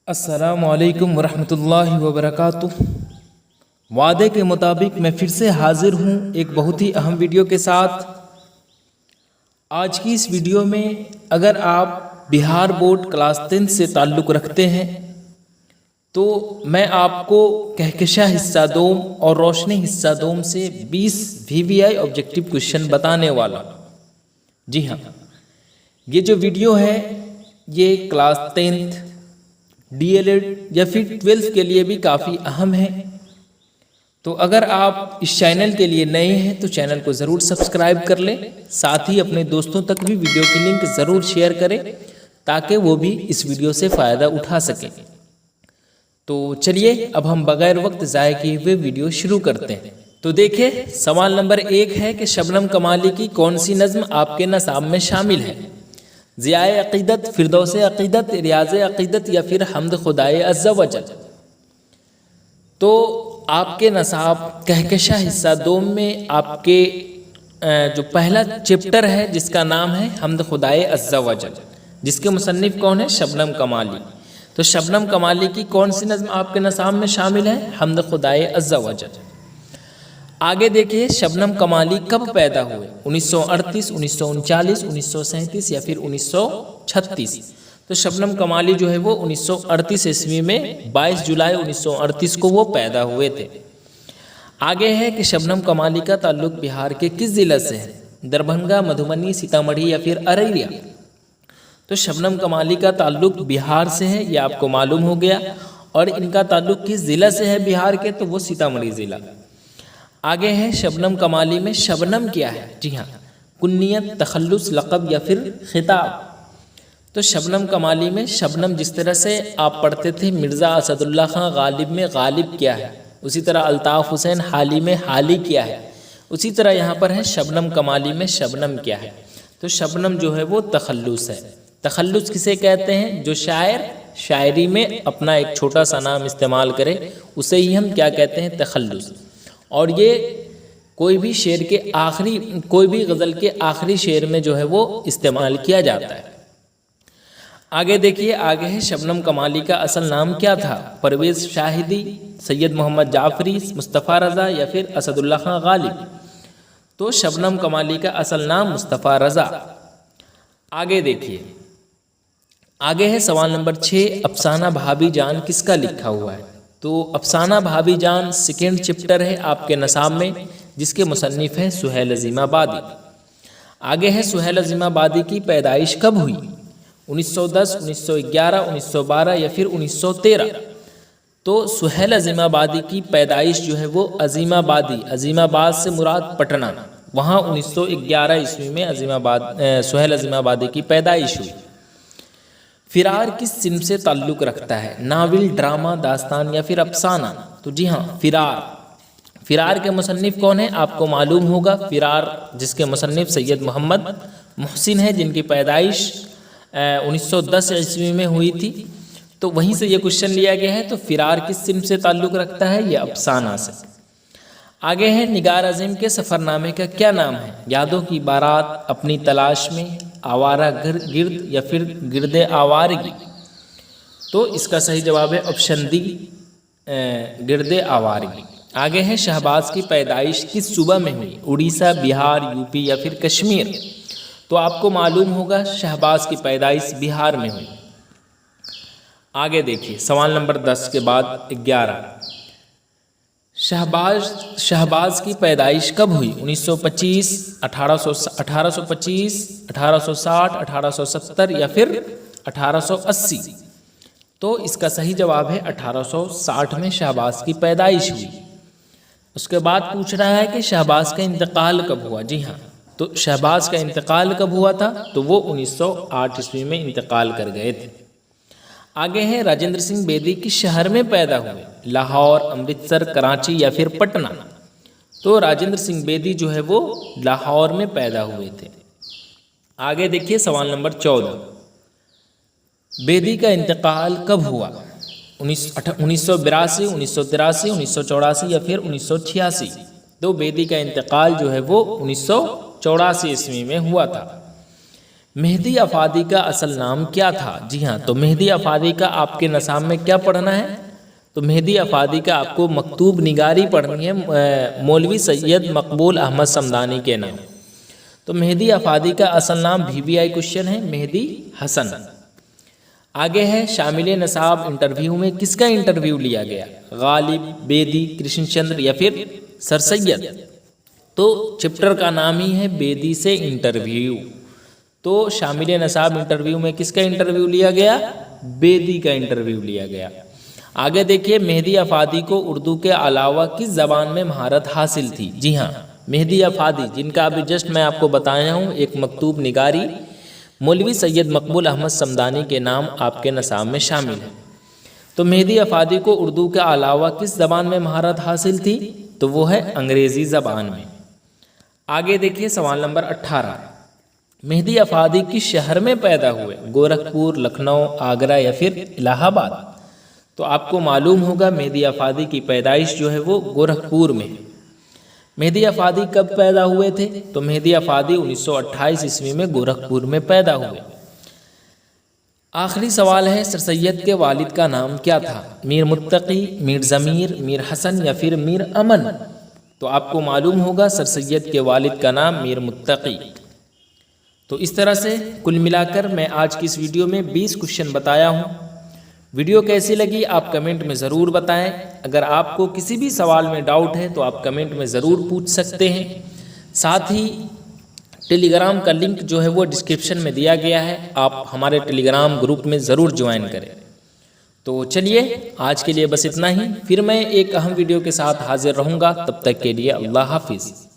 السلام علیکم ورحمۃ اللہ وبرکاتہ۔ وعدے کے مطابق میں پھر سے حاضر ہوں ایک بہت ہی اہم ویڈیو کے ساتھ۔ آج کی اس ویڈیو میں اگر آپ بہار بورڈ کلاس 10 سے تعلق رکھتے ہیں تو میں آپ کو کہکشاں حصہ دوم اور روشنی حصہ دوم سے 20 VVI آبجیکٹیو کوشچن بتانے والا ہوں۔ جی ہاں، یہ جو ویڈیو ہے یہ کلاس 10th DLED یا پھر 12 کے لیے بھی کافی اہم ہے۔ تو اگر آپ اس چینل کے لیے نئے ہیں تو چینل کو ضرور سبسکرائب کر لیں، ساتھ ہی اپنے دوستوں تک بھی ویڈیو کی لنک ضرور شیئر کریں تاکہ وہ بھی اس ویڈیو سے فائدہ اٹھا سکیں۔ تو چلیے اب ہم بغیر وقت ضائع کیے ہوئے ویڈیو شروع کرتے ہیں۔ تو دیکھیں، سوال نمبر 1 ہے کہ شبنم کمالی کی کون سی نظم آپ کے نصاب میں شامل ہے؟ ضیاء عقیدت، فردوس عقیدت، ریاض عقیدت یا پھر حمد خدائے عز و جل۔ تو آپ کے نصاب کہکشاں حصہ دوم میں آپ کے جو پہلا چیپٹر ہے جس کا نام ہے حمد خدائے عز و جل، جس کے مصنف کون ہے؟ شبنم کمالی۔ تو شبنم کمالی کی کون سی نظم آپ کے نصاب میں شامل ہے؟ حمد خدائے عز و جل۔ آگے دیکھیے، شبنم کمالی کب پیدا ہوئے؟ 1938، 1939، 1937 یا پھر 1936؟ تو شبنم کمالی جو ہے وہ 1938 عیسوی میں 22 جولائی 1938 کو وہ پیدا ہوئے تھے۔ آگے ہے کہ شبنم کمالی کا تعلق بہار کے کس ضلع سے ہے؟ دربھنگا، مدھوبنی، سیتامڑھی یا پھر ارریہ؟ تو شبنم کمالی کا تعلق بہار سے ہے، یہ آپ کو معلوم ہو گیا۔ اور ان کا تعلق کس ضلع سے ہے بہار کے؟ تو وہ سیتامڑھی ضلع۔ آگے ہے شبنم کمالی میں شبنم کیا ہے؟ جی ہاں، کنیت، تخلص، لقب یا پھر خطاب۔ تو شبنم کمالی میں شبنم جس طرح سے آپ پڑھتے تھے مرزا اسد اللہ خان غالب میں غالب کیا ہے، اسی طرح الطاف حسین حالی میں حالی کیا ہے، اسی طرح یہاں پر ہے شبنم کمالی میں شبنم کیا ہے؟ تو شبنم جو ہے وہ تخلص ہے۔ تخلص کسے کہتے ہیں؟ جو شاعر شاعری میں اپنا ایک چھوٹا سا نام استعمال کرے اسے ہی ہم کیا کہتے ہیں؟ تخلص۔ اور یہ کوئی بھی شعر کے آخری، کوئی بھی غزل کے آخری شعر میں جو ہے وہ استعمال کیا جاتا ہے۔ آگے دیکھیے، آگے ہے شبنم کمالی کا اصل نام کیا تھا؟ پرویز شاہدی، سید محمد جعفری، مصطفیٰ رضا یا پھر اسد اللہ خان غالب؟ تو شبنم کمالی کا اصل نام مصطفیٰ رضا۔ آگے دیکھیے، آگے ہے سوال نمبر 6، افسانہ بھابھی جان کس کا لکھا ہوا ہے؟ تو افسانہ بھابھی جان سیکنڈ چیپٹر ہے آپ کے نصاب میں، جس کے مصنف ہیں سہیل عظیم آبادی۔ آگے ہے سہیل عظیم آبادی کی پیدائش کب ہوئی؟ 1910، 1911، 1912 یا پھر 1913؟ تو سہیل عظیم آبادی کی پیدائش جو ہے وہ عظیم آبادی، عظیم آباد سے مراد پٹنہ، وہاں 1911 عیسوی میں سہیل عظیم آبادی کی پیدائش ہوئی۔ فرار کس صنف سے تعلق رکھتا ہے؟ ناول، ڈرامہ، داستان یا پھر افسانہ؟ تو جی ہاں، فرار۔ فرار کے مصنف کون ہیں؟ آپ کو معلوم ہوگا، فرار جس کے مصنف سید محمد محسن ہیں، جن کی پیدائش 1910 عیسوی میں ہوئی تھی۔ تو وہیں سے یہ کوشچن لیا گیا ہے۔ تو فرار کس صنف سے تعلق رکھتا ہے؟ یہ افسانہ سے۔ آگے ہے نگار عظیم کے سفر نامے کا کیا نام ہے؟ یادوں کی بارات، اپنی تلاش میں، آوارہ گرد یا پھر گرد آوارگی؟ تو اس کا صحیح جواب ہے آپشن ڈی، گرد آوارگی۔ آگے ہے شہباز کی پیدائش کس صوبہ میں ہوئی؟ اڑیسہ، بہار، یوپی یا پھر کشمیر؟ تو آپ کو معلوم ہوگا شہباز کی پیدائش بہار میں ہوئی۔ آگے دیکھیے، سوال نمبر 10 کے بعد 11، شہباز کی پیدائش کب ہوئی؟ 1925، 1825، 1860، 1870 یا پھر 1880؟ تو اس کا صحیح جواب ہے 1860 میں شہباز کی پیدائش ہوئی۔ اس کے بعد پوچھ رہا ہے کہ شہباز کا انتقال کب ہوا؟ جی ہاں، تو شہباز کا انتقال کب ہوا تھا؟ تو وہ 1908 عیسوی میں انتقال کر گئے تھے۔ آگے ہے راجندر سنگھ بیدی کس شہر میں پیدا ہوئے؟ لاہور، امرتسر، کراچی یا پھر پٹنہ؟ تو راجندر سنگھ بیدی جو ہے وہ لاہور میں پیدا ہوئے تھے۔ آگے دیکھیے سوال نمبر 14، بیدی کا انتقال کب ہوا؟ 1982، 1983، 1984 یا پھر 1986؟ تو بیدی کا انتقال جو ہے وہ 1984 عیسوی میں ہوا تھا۔ مہدی افادی کا اصل نام کیا تھا؟ جی ہاں، تو مہدی افادی کا آپ کے نصاب میں کیا پڑھنا ہے؟ تو مہدی افادی کا آپ کو مکتوب نگاری پڑھنی ہے مولوی سید مقبول احمد صمدانی کے نام۔ تو مہدی افادی کا اصل نام VVI کوشچن ہے مہدی حسن۔ آگے ہے شامل نصاب انٹرویو میں کس کا انٹرویو لیا گیا؟ غالب، بیدی، کرشن چندر یا پھر سر سید؟ تو چپٹر کا نام ہی ہے بیدی سے انٹرویو۔ تو شامل نصاب انٹرویو میں کس کا انٹرویو لیا گیا؟ بیدی کا انٹرویو لیا گیا۔ آگے دیکھیے مہدی افادی کو اردو کے علاوہ کس زبان میں مہارت حاصل تھی؟ جی ہاں، مہدی افادی جن کا ابھی جسٹ میں آپ کو بتایا ہوں ایک مکتوب نگاری مولوی سید مقبول احمد صمدانی کے نام آپ کے نصاب میں شامل ہے۔ تو مہدی افادی کو اردو کے علاوہ کس زبان میں مہارت حاصل تھی؟ تو وہ ہے انگریزی زبان میں۔ آگے دیکھیے سوال نمبر 18، مہدی افادی کس شہر میں پیدا ہوئے؟ گورکھپور، لکھنؤ، آگرہ یا پھر الہ آباد؟ تو آپ کو معلوم ہوگا مہدی افادی کی پیدائش جو ہے وہ گورکھپور میں ہے۔ مہدی افادی کب پیدا ہوئے تھے؟ تو مہدی افادی 1928 عیسوی میں گورکھپور میں پیدا ہوئے۔ آخری سوال ہے سر سید کے والد کا نام کیا تھا؟ میر متقی، میر ضمیر، میر حسن یا پھر میر امن؟ تو آپ کو معلوم ہوگا سر سید کے والد کا نام میر متقی۔ تو اس طرح سے کل ملا کر میں آج کی اس ویڈیو میں 20 کوشچن بتایا ہوں۔ ویڈیو کیسی لگی آپ کمنٹ میں ضرور بتائیں۔ اگر آپ کو کسی بھی سوال میں ڈاؤٹ ہے تو آپ کمنٹ میں ضرور پوچھ سکتے ہیں۔ ساتھ ہی ٹیلی گرام کا لنک جو ہے وہ ڈسکرپشن میں دیا گیا ہے، آپ ہمارے ٹیلی گرام گروپ میں ضرور جوائن کریں۔ تو چلیے آج کے لیے بس اتنا ہی، پھر میں ایک اہم ویڈیو کے ساتھ حاضر رہوں گا، تب تک کے لیے اللہ حافظ۔